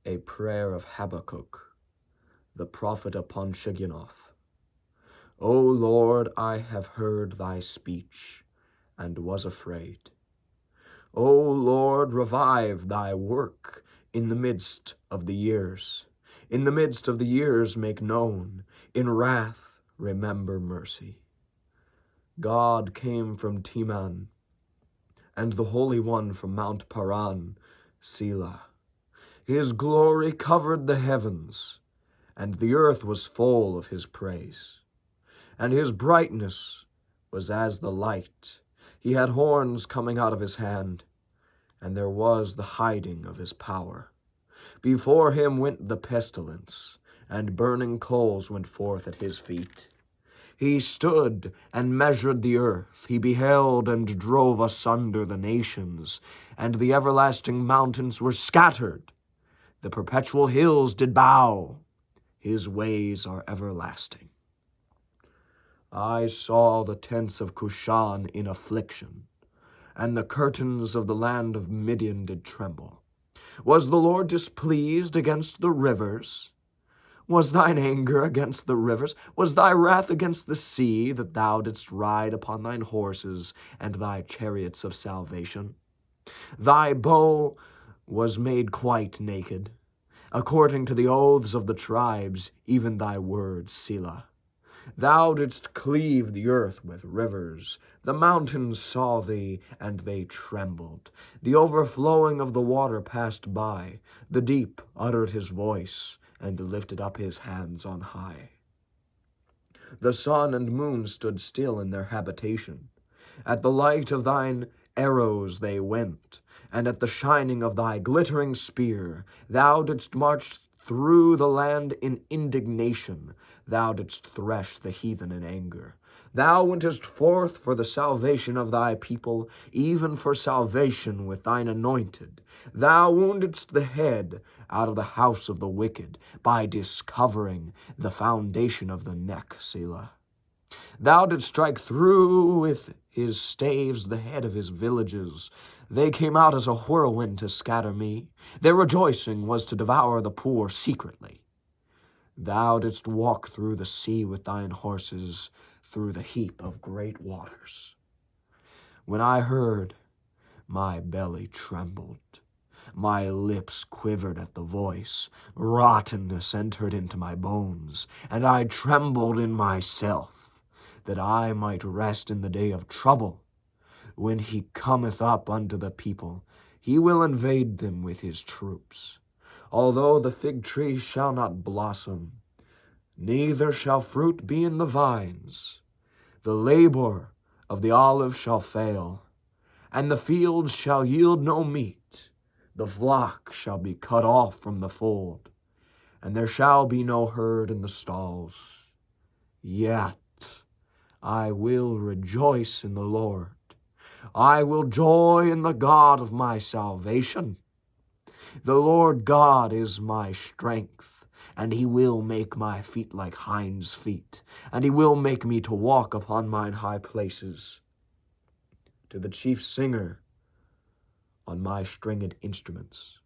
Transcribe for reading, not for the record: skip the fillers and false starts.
A prayer of Habakkuk, the prophet upon Shigionoth. O Lord, I have heard thy speech, and was afraid. O Lord, revive thy work in the midst of the years. In the midst of the years make known, in wrath remember mercy. God came from Teman, and the Holy One from Mount Paran, Selah. His glory covered the heavens, and the earth was full of his praise. And his brightness was as the light. He had horns coming out of his hand, and there was the hiding of his power. Before him went the pestilence, and burning coals went forth at his feet. He stood and measured the earth. He beheld and drove asunder the nations, and the everlasting mountains were scattered. The perpetual hills did bow. His ways are everlasting. I saw the tents of Cushan in affliction, and the curtains of the land of Midian did tremble. Was the Lord displeased against the rivers? Was thine anger against the rivers? Was thy wrath against the sea, that thou didst ride upon thine horses and thy chariots of salvation? Thy bow was made quite naked, according to the oaths of the tribes, even thy word, Selah. Thou didst cleave the earth with rivers. The mountains saw thee, and they trembled. The overflowing of the water passed by. The deep uttered his voice, and lifted up his hands on high. The sun and moon stood still in their habitation. At the light of thine arrows they went, and at the shining of thy glittering spear. Thou didst march through the land in indignation. Thou didst thresh the heathen in anger. Thou wentest forth for the salvation of thy people, even for salvation with thine anointed. Thou woundedst the head out of the house of the wicked, by discovering the foundation of the neck, Selah. Thou didst strike through with his staves the head of his villages. They came out as a whirlwind to scatter me. Their rejoicing was to devour the poor secretly. Thou didst walk through the sea with thine horses, through the heap of great waters. When I heard, my belly trembled. My lips quivered at the voice. Rottenness entered into my bones, and I trembled in myself, that I might rest in the day of trouble. When he cometh up unto the people, he will invade them with his troops. Although the fig tree shall not blossom, neither shall fruit be in the vines, the labor of the olive shall fail, and the fields shall yield no meat. The flock shall be cut off from the fold, and there shall be no herd in the stalls. Yet I will rejoice in the Lord. I will joy in the God of my salvation. The Lord God is my strength, and he will make my feet like hinds' feet, and he will make me to walk upon mine high places. To the chief singer on my stringed instruments.